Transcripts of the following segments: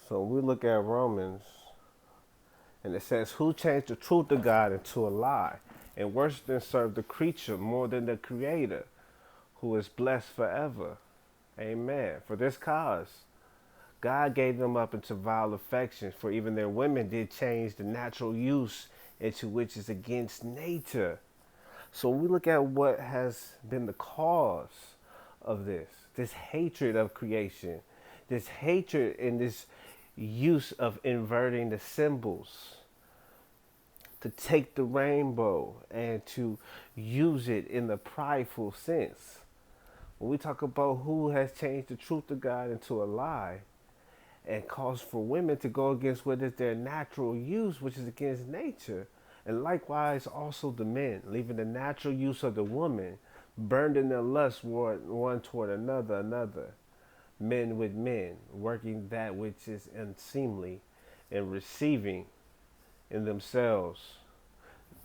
So we look at Romans, and it says, "Who changed the truth of God into a lie, and worse than serve the creature more than the Creator, who is blessed forever." Amen. For this cause, God gave them up into vile affections, for even their women did change the natural use into which is against nature. So when we look at what has been the cause of this hatred of creation, this hatred and this use of inverting the symbols, to take the rainbow and to use it in the prideful sense. When we talk about who has changed the truth of God into a lie and caused for women to go against what is their natural use, which is against nature, and likewise also the men, leaving the natural use of the woman, burned in their lust one toward another, men with men, working that which is unseemly, and receiving in themselves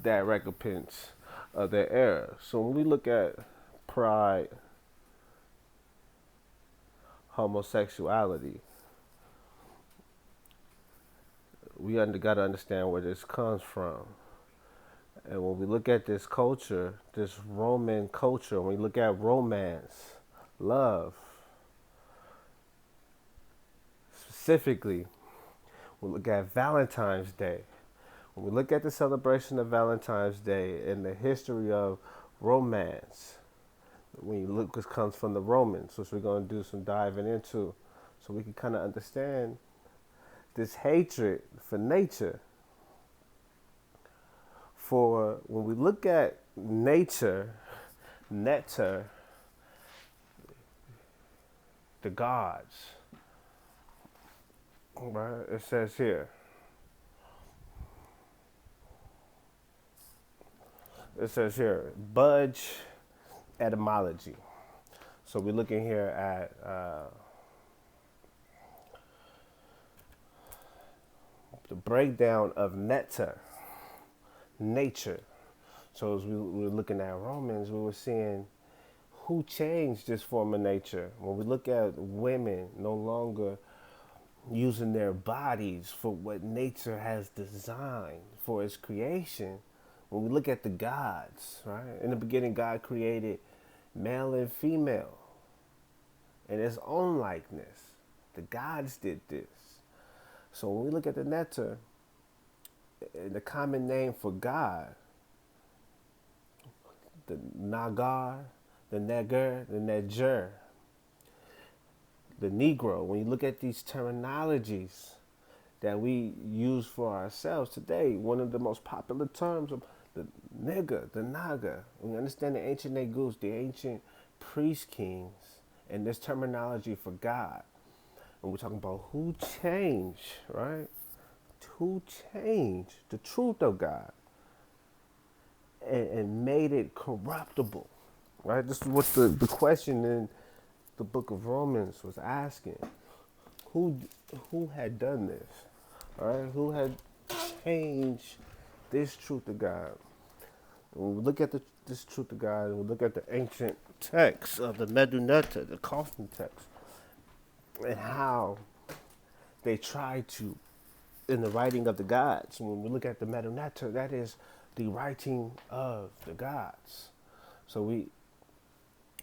that recompense of their error. So when we look at pride, homosexuality, we got to understand where this comes from. And when we look at this culture, this Roman culture, when we look at romance, love, specifically, we look at Valentine's Day. When we look at the celebration of Valentine's Day and the history of romance, when you look, this comes from the Romans, which we're going to do some diving into, so we can kind of understand this hatred for nature. For when we look at nature, nectar, the gods, right? It says here. It says here, Budge etymology. So we're looking here at the breakdown of nectar, nature. So as we were looking at Romans, we were seeing who changed this form of nature. When we look at women no longer using their bodies for what nature has designed for its creation, when we look at the gods, right? In the beginning, God created male and female in his own likeness. The gods did this. So when we look at the nectar, the common name for God, the Nagar, the Neger, the Neger, the Negro, when you look at these terminologies that we use for ourselves today, one of the most popular terms of the nigger, the naga. We understand the ancient Negus, the ancient priest kings, and this terminology for God. And we're talking about who changed, right? Who changed the truth of God and made it corruptible, right? This is what the question in the book of Romans was asking. Who who had done this? All right, who had changed this truth of God? When we look at this truth of God, and we look at the ancient text of the Medunetta, the coffin text, and how they try to, in the writing of the gods, when we look at the Medunetta, that is the writing of the gods. So we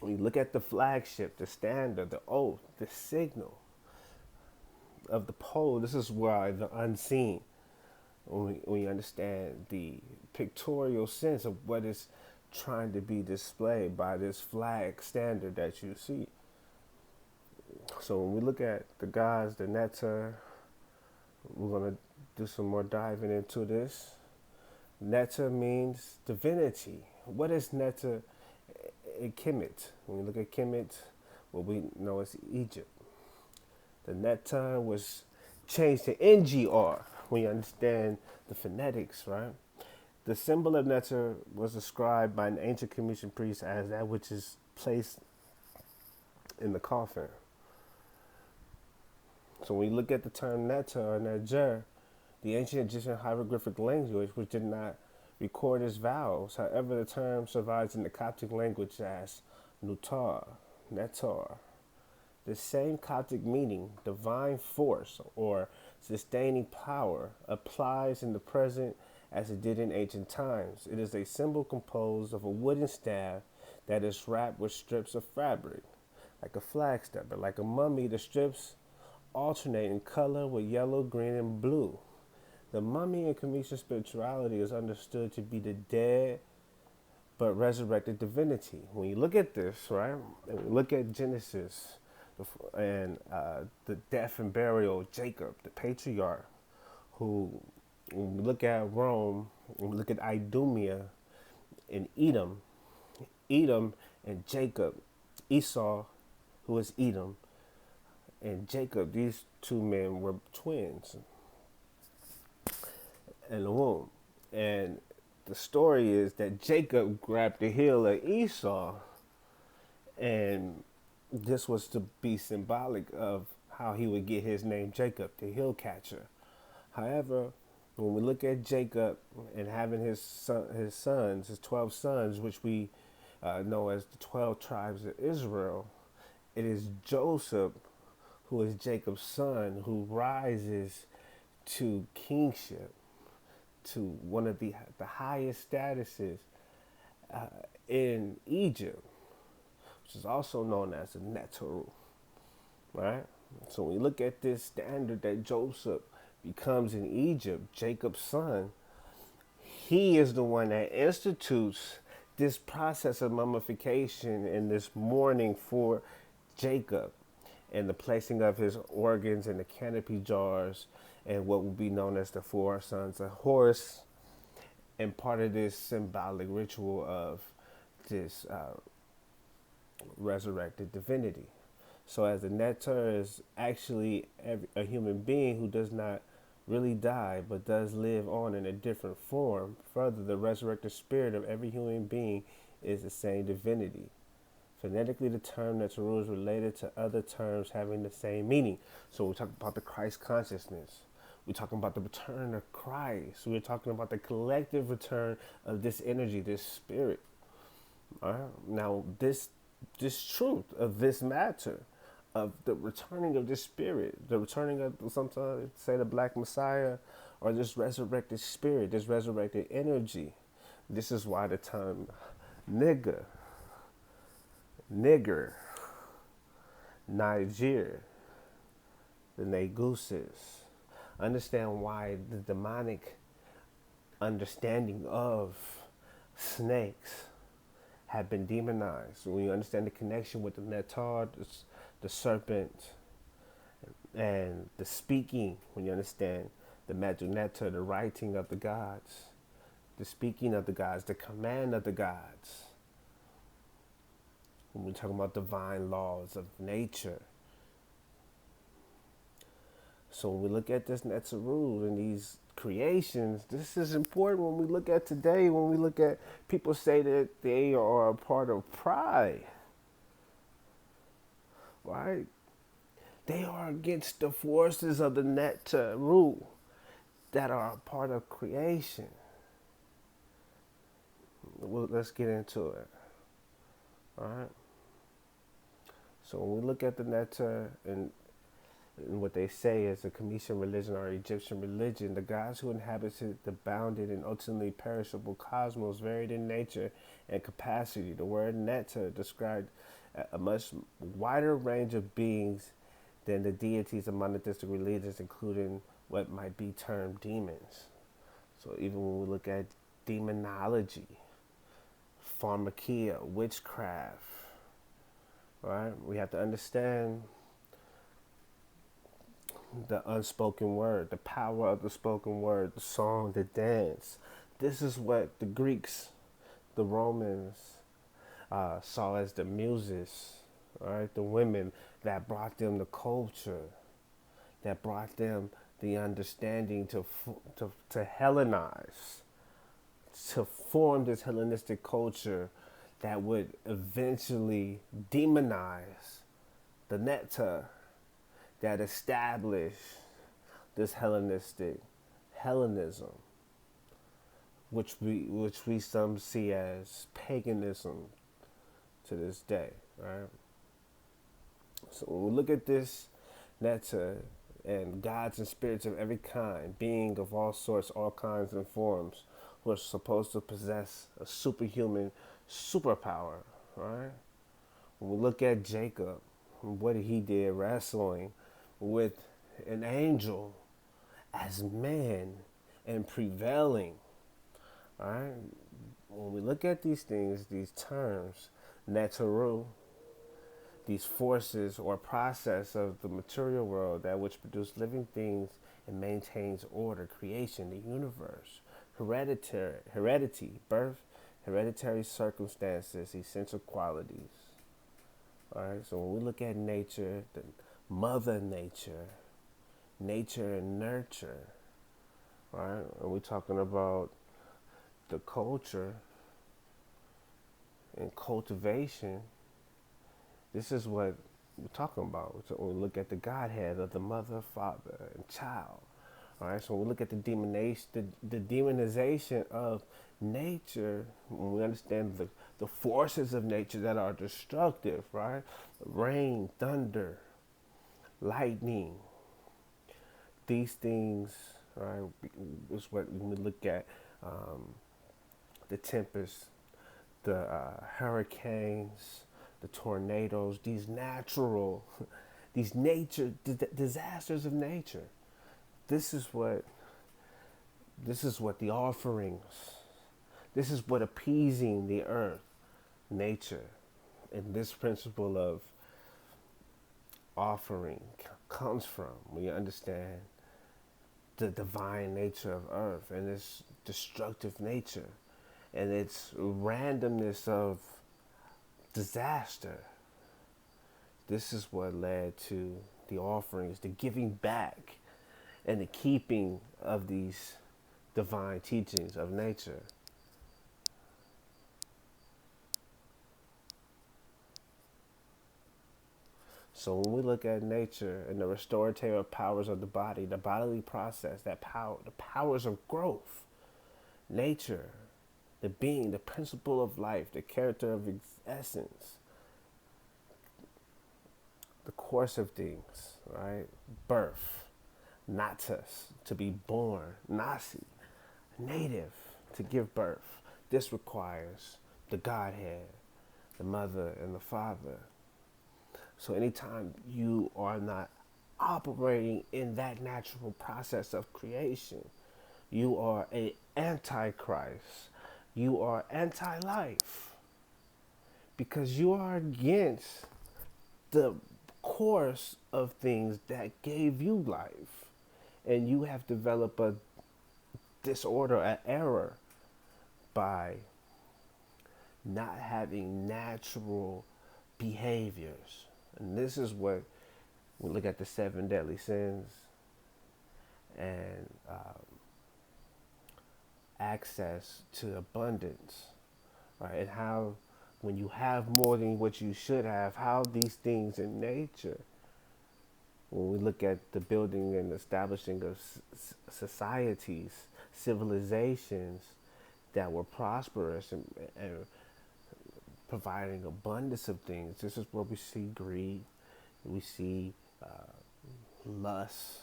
look at the flagship, the standard, the oath, the signal of the pole. This is where the unseen, when you understand the pictorial sense of what is trying to be displayed by this flag standard that you see. So when we look at the gods, the Netta, we're going to do some more diving into this. Netta means divinity. What is Netta in Kemet? When we look at Kemet, what we know as Egypt. The Netta was changed to NGR when you understand the phonetics, right? The symbol of Netta was described by an ancient Commission priest as that which is placed in the coffin. So when you look at the term Netta or Najer, the ancient Egyptian hieroglyphic language, which did not record its vowels, however, the term survives in the Coptic language as Nutar, Netar, The same Coptic meaning, divine force or sustaining power, applies in the present as it did in ancient times. It is a symbol composed of a wooden staff that is wrapped with strips of fabric, like a flag stepper, like a mummy. The strips alternate in color with yellow, green, and blue. The mummy in Commission spirituality is understood to be the dead but resurrected divinity. When you look at this, right, and we look at Genesis and the death and burial of Jacob, the patriarch, who, when we look at Rome, when we look at Idumea and Edom and Jacob, Esau, who is Edom, and Jacob, these two men were twins in the womb. And the story is that Jacob grabbed the heel of Esau, and this was to be symbolic of how he would get his name Jacob, the heel catcher. However, when we look at Jacob and having his sons, his 12 sons, which we know as the 12 tribes of Israel, it is Joseph, who is Jacob's son, who rises to kingship, to one of the highest statuses in Egypt, which is also known as the Neteru, right? So when we look at this standard that Joseph becomes in Egypt, Jacob's son, he is the one that institutes this process of mummification and this mourning for Jacob and the placing of his organs in the canopy jars and what will be known as the four sons of Horus, and part of this symbolic ritual of this resurrected divinity. So as a Neter is actually a human being who does not really die but does live on in a different form. Further, the resurrected spirit of every human being is the same divinity. Phonetically, the term Neteru is related to other terms having the same meaning. So we talk about the Christ consciousness. We're talking about the return of Christ. We're talking about the collective return of this energy, this spirit. All right? Now, this truth of this matter, of the returning of this spirit, the returning of, sometimes say, the Black Messiah, or this resurrected spirit, this resurrected energy. This is why the term nigger, Niger, the Neguses. Understand why the demonic understanding of snakes have been demonized. When you understand the connection with the Netar, the serpent, and the speaking, when you understand the Netar, the writing of the gods, the speaking of the gods, the command of the gods. When we're talking about divine laws of nature. So when we look at this Neteru and these creations, this is important when we look at today, when we look at people say that they are a part of pride, right? They are against the forces of the Neteru that are a part of creation. Well, let's get into it, all right? So when we look at the Neter and what they say is a Commission religion or Egyptian religion, the gods who inhabited the bounded and ultimately perishable cosmos varied in nature and capacity. The word Neter described a much wider range of beings than the deities of monotheistic religions, including what might be termed demons. So even when we look at demonology, pharmakia, witchcraft, right, we have to understand the unspoken word, the power of the spoken word, the song, the dance. This is what the Greeks, the Romans saw as the muses, right? The women that brought them the culture, that brought them the understanding to Hellenize, to form this Hellenistic culture that would eventually demonize the Neter, that established this Hellenism, which we some see as paganism to this day, right? So when we look at this Netta and gods and spirits of every kind, being of all sorts, all kinds and forms, who are supposed to possess a superhuman superpower, right? When we look at Jacob, what he did wrestling with an angel as man and prevailing, right? When we look at these things, these terms, Netaru, these forces or process of the material world that which produce living things and maintains order, creation, the universe, heredity, birth, hereditary circumstances, essential qualities. All right. So when we look at nature, the mother nature, nature and nurture, right? And we're talking about the culture and cultivation. This is what we're talking about. So when we look at the Godhead of the mother, father, and child. All right. So when we look at the demonization of nature, when we understand the forces of nature that are destructive, right? Rain, thunder, lightning, these things, right, is what when we look at the tempest, the hurricanes, the tornadoes, these natural, these nature disasters of nature. This is what the offerings. This is what appeasing the earth, nature, and this principle of offering comes from. When you understand the divine nature of earth and its destructive nature and its randomness of disaster. This is what led to the offerings, the giving back, and the keeping of these divine teachings of nature. So when we look at nature and the restorative powers of the body, the bodily process, that power, the powers of growth, nature, the being, the principle of life, the character of essence, the course of things, right? Birth, natas, to be born, nasi, native, to give birth. This requires the Godhead, the mother and the father. So anytime you are not operating in that natural process of creation, you are a antichrist. You are anti-life because you are against the course of things that gave you life. And you have developed a disorder, an error by not having natural behaviors. And this is what we look at the seven deadly sins and access to abundance, right? And how when you have more than what you should have, how these things in nature, when we look at the building and establishing of societies, civilizations that were prosperous and providing abundance of things, this is where we see greed, we see lust,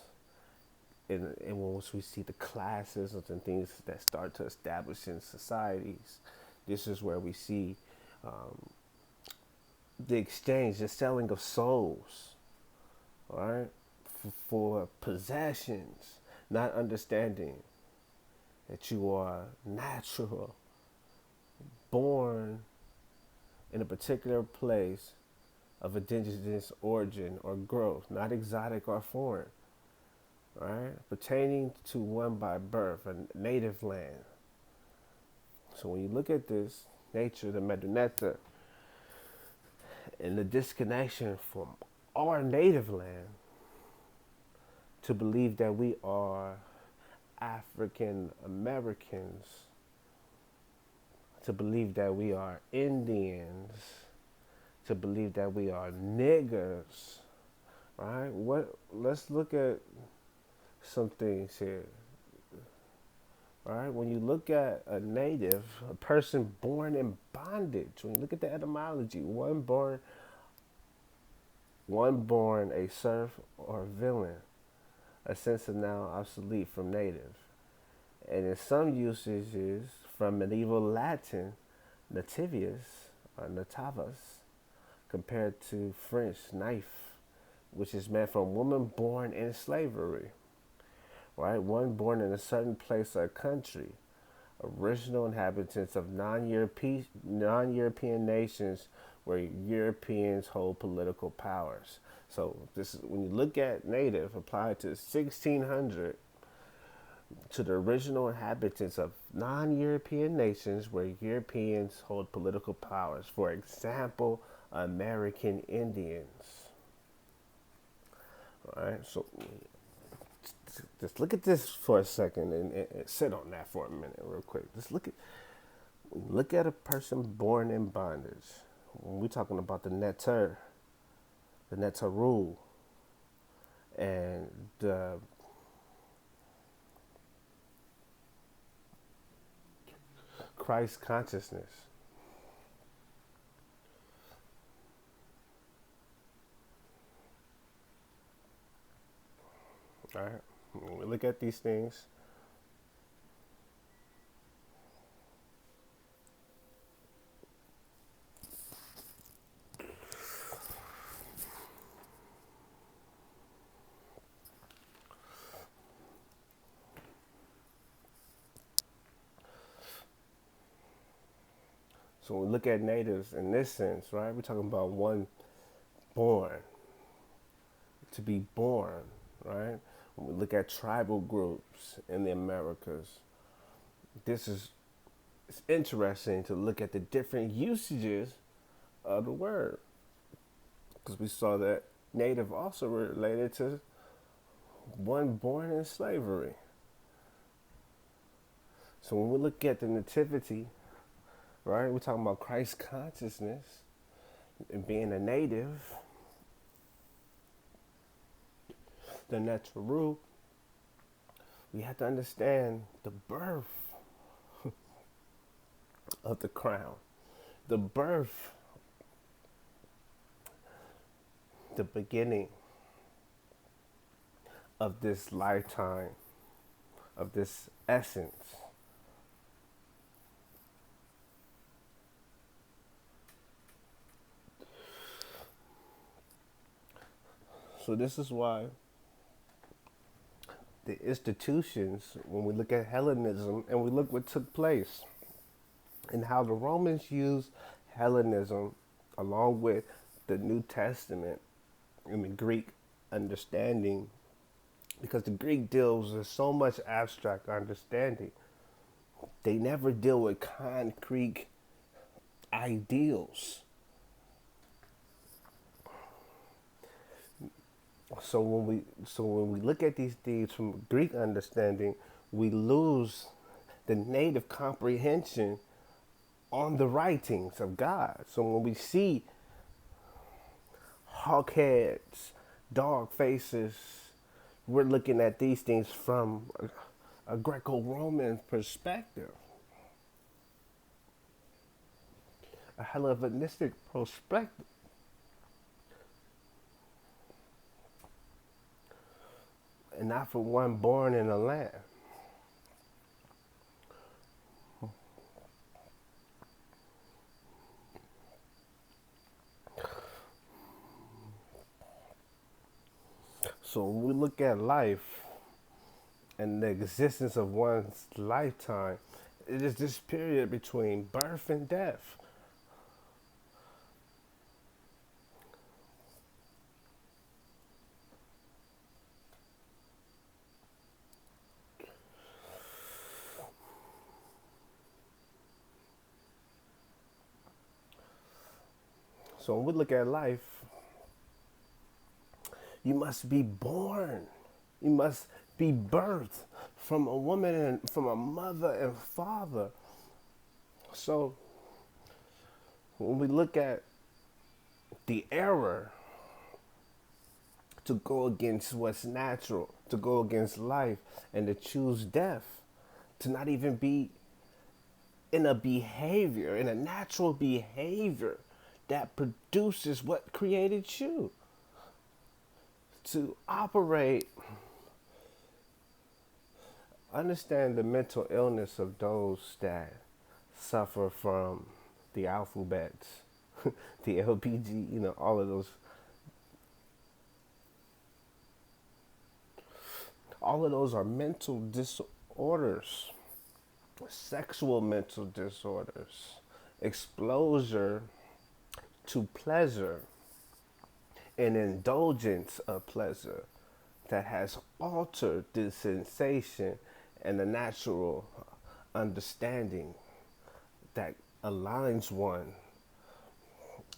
and once we see the classes and things that start to establish in societies, this is where we see the exchange, the selling of souls, all right, for possessions, not understanding that you are natural, born in a particular place of indigenous origin or growth, not exotic or foreign, right? Pertaining to one by birth, a native land. So when you look at this nature, the Medunetta, and the disconnection from our native land, to believe that we are African Americans, to believe that we are Indians, to believe that we are niggers, right? Let's look at some things here. All right, when you look at a native, a person born in bondage, when you look at the etymology, one born one born a serf or villain, a sense of now obsolete from native, and in some usages from medieval Latin, nativius or natavas, compared to French knife, which is meant from woman born in slavery, right? One born in a certain place or country, original inhabitants of non-European nations where Europeans hold political powers. So this is when you look at native applied to 1600 to the original inhabitants of non-European nations where Europeans hold political powers. For example, American Indians. All right, so just look at this for a second and sit on that for a minute, real quick. Just look at a person born in bondage. When we're talking about the netter rule, and the Christ consciousness. All right, when we look at these things, so when we look at natives in this sense, right, we're talking about one born, to be born, right? When we look at tribal groups in the Americas, this is it's interesting to look at the different usages of the word because we saw that native also related to one born in slavery. So when we look at the nativity, right, we're talking about Christ consciousness and being a native, the natural, we have to understand the birth of the crown, the birth, the beginning of this lifetime, of this essence. So this is why the institutions, when we look at Hellenism and we look what took place and how the Romans used Hellenism along with the New Testament and the Greek understanding, because the Greek deals with so much abstract understanding. They never deal with concrete ideals. So when we look at these things from Greek understanding, we lose the native comprehension on the writings of God. So when we see hawk heads, dog faces, we're looking at these things from a Greco-Roman perspective, a Hellenistic perspective, and not for one born in a land. So when we look at life and the existence of one's lifetime, it is this period between birth and death. So when we look at life, you must be born. You must be birthed from a woman and from a mother and father. So when we look at the error to go against what's natural, to go against life, and to choose death, to not even be in a behavior, in a natural behavior that produces what created you. To operate, understand the mental illness of those that suffer from the alphabets, the LPG, all of those, all of those are mental disorders, sexual mental disorders, exposure to pleasure, and indulgence of pleasure that has altered the sensation and the natural understanding that aligns one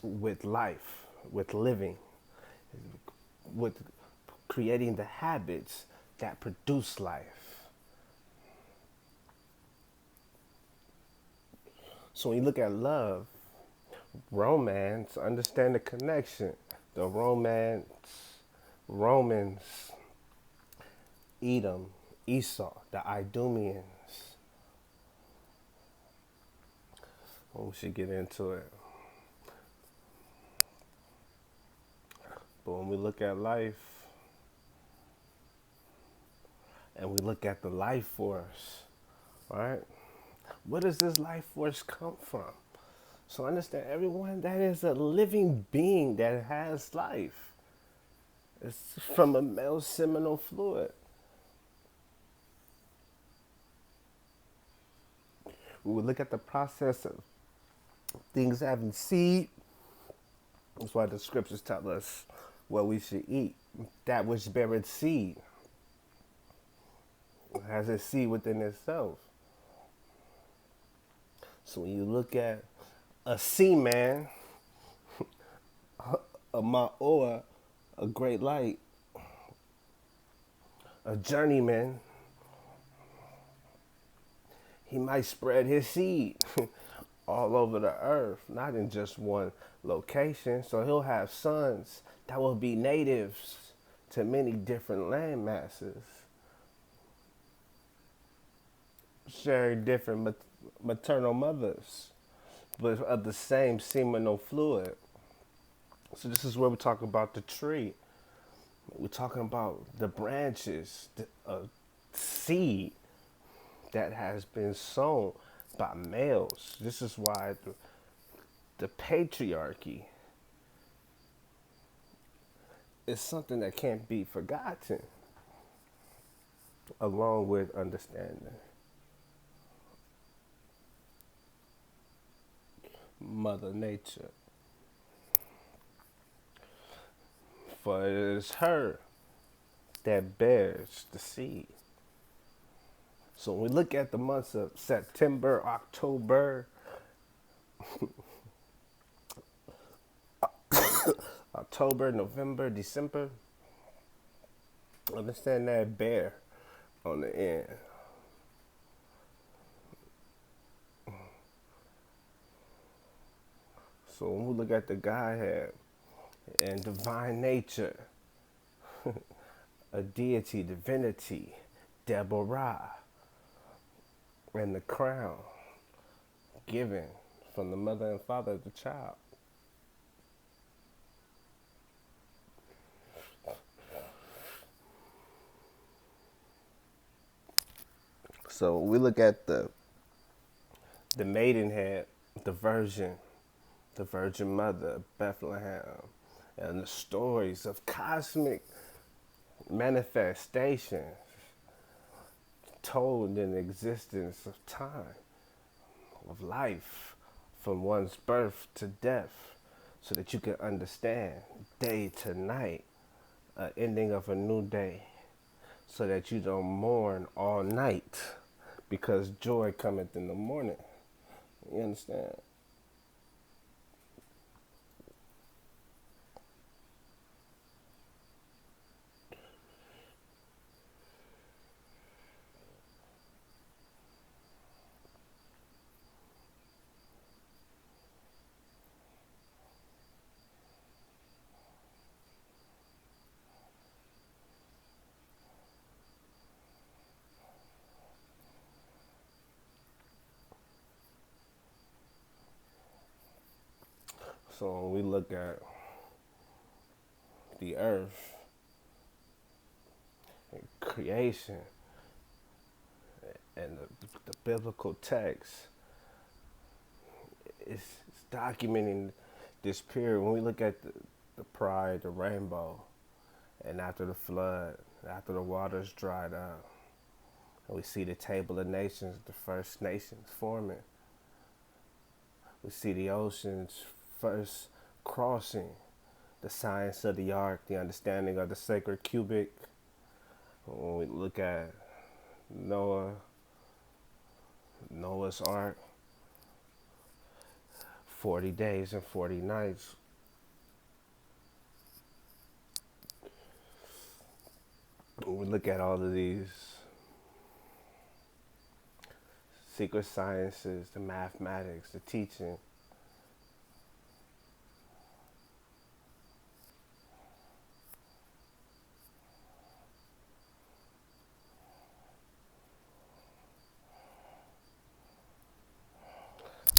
with life, with living, with creating the habits that produce life. So when you look at love, romance, understand the connection. The romance, Romans, Edom, Esau, the Idumeans. Well, we should get into it. But when we look at life and we look at the life force, right? Where does this life force come from? So understand, everyone that is a living being that has life. It's from a male seminal fluid. We would look at the process of things having seed. That's why the scriptures tell us what we should eat. That which beareth seed has a seed within itself. So when you look at a seaman, a ma'oa, a great light, a journeyman, he might spread his seed all over the earth, not in just one location. So he'll have sons that will be natives to many different land masses, sharing different maternal mothers, but of the same seminal fluid. So this is where we talk about the tree. We're talking about the branches, the seed that has been sown by males. This is why the patriarchy is something that can't be forgotten, along with understanding Mother Nature. For it is her that bears the seed. So when we look at the months of September, October, November, December, understand that bear on the end. So when we look at the Godhead and divine nature, a deity, divinity, Deborah, and the crown given from the mother and father of the child. So we look at the maidenhead, the Virgin Mother, Bethlehem, and the stories of cosmic manifestations told in the existence of time, of life, from one's birth to death, so that you can understand day to night, ending of a new day, so that you don't mourn all night, because joy cometh in the morning. You understand? So when we look at the earth, and creation and the biblical text is documenting this period. When we look at the pride, the rainbow, and after the flood, after the waters dried up, and we see the table of nations, the first nations forming. We see the oceans first crossing, the science of the ark, the understanding of the sacred cubic. When we look at Noah's ark, 40 days and 40 nights. When we look at all of these secret sciences, the mathematics, the teaching,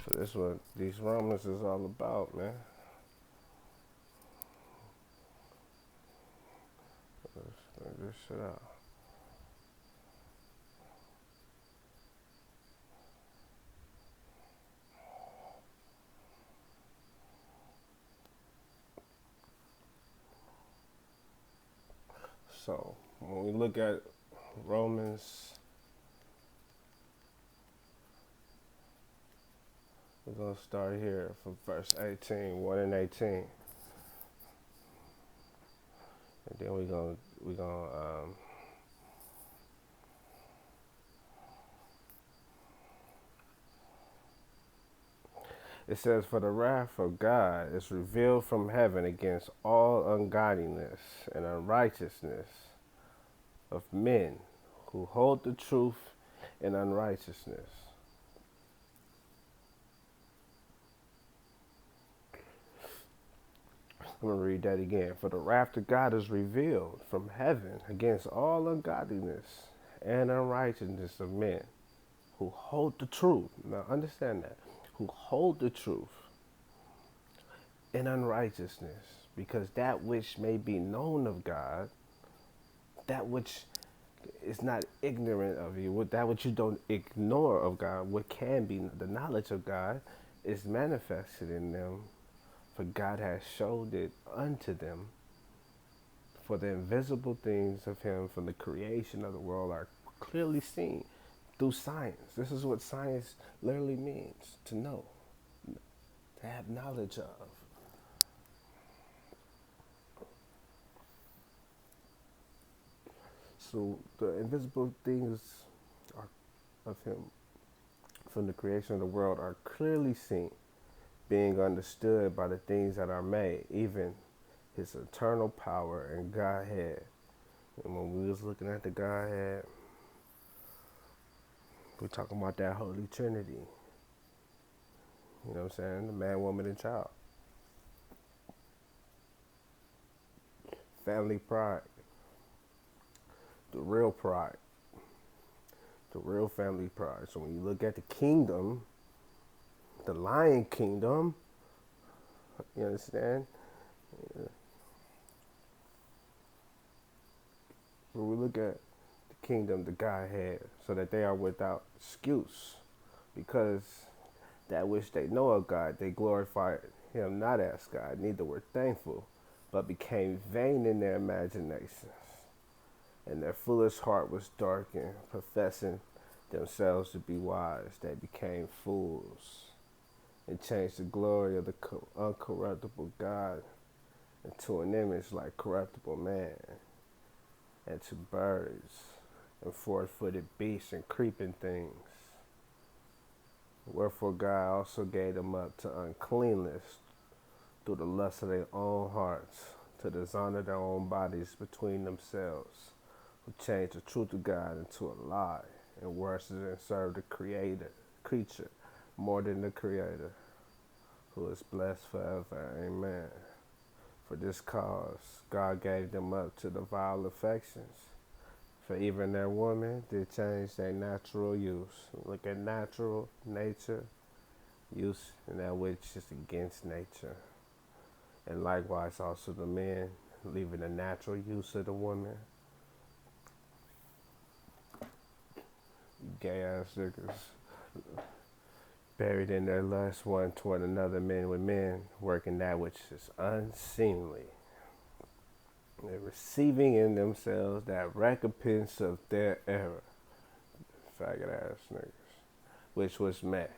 so that's what these Romans is all about, man. Let's figure this shit out. So when we look at Romans, we're gonna start here from verse 18, 1 and 18, and then we're gonna it says, "For the wrath of God is revealed from heaven against all ungodliness and unrighteousness of men who hold the truth in unrighteousness." I'm going to read that again. "For the wrath of God is revealed from heaven against all ungodliness and unrighteousness of men who hold the truth." Now understand that. Who hold the truth in unrighteousness, because that which may be known of God, that which is not ignorant of you, that which you don't ignore of God, what can be the knowledge of God, is manifested in them, for God has showed it unto them. For the invisible things of him from the creation of the world are clearly seen through science. This is what science literally means: to know, to have knowledge of. So the invisible things are of him from the creation of the world are clearly seen, being understood by the things that are made, even his eternal power and Godhead. And when we was looking at the Godhead, we're talking about that Holy Trinity. You know what I'm saying? The man, woman, and child. Family pride. The real pride. The real family pride. So when you look at the kingdom, the Lion Kingdom, you understand? When we look at the kingdom, the Godhead, so that they are without excuse, because that which they know of God, they glorified him not as God, neither were thankful, but became vain in their imaginations. And their foolish heart was darkened, professing themselves to be wise. They became fools and changed the glory of the uncorruptible God into an image like corruptible man, and to birds and four-footed beasts and creeping things. Wherefore God also gave them up to uncleanness through the lust of their own hearts, to dishonor their own bodies between themselves, who changed the truth of God into a lie, and worshipped and served the creature more than the Creator, who is blessed forever. Amen. For this cause God gave them up to the vile affections. For even their women did change their natural use. Look at natural nature, use, and that which is against nature. And likewise also the men, leaving the natural use of the woman, Gay ass niggas buried in their lust one toward another, men with men, working that which is unseemly. They're receiving in themselves that recompense of their error. Faggot ass niggas. Which was met.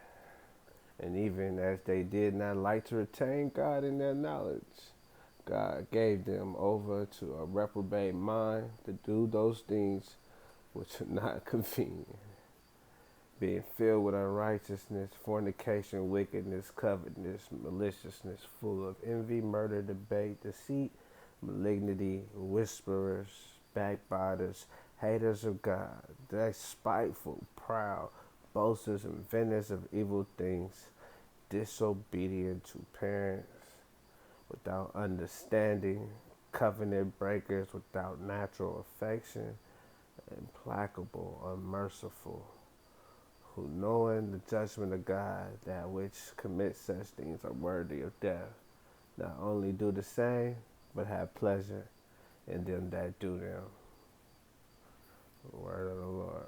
And even as they did not like to retain God in their knowledge, God gave them over to a reprobate mind to do those things which are not convenient, being filled with unrighteousness, fornication, wickedness, covetousness, maliciousness, full of envy, murder, debate, deceit, malignity, whisperers, backbiters, haters of God, they spiteful, proud, boasters, inventors of evil things, disobedient to parents, without understanding, covenant breakers, without natural affection, implacable, unmerciful, who knowing the judgment of God, that which commit such things are worthy of death, not only do the same, but have pleasure in them that do them. The word of the Lord.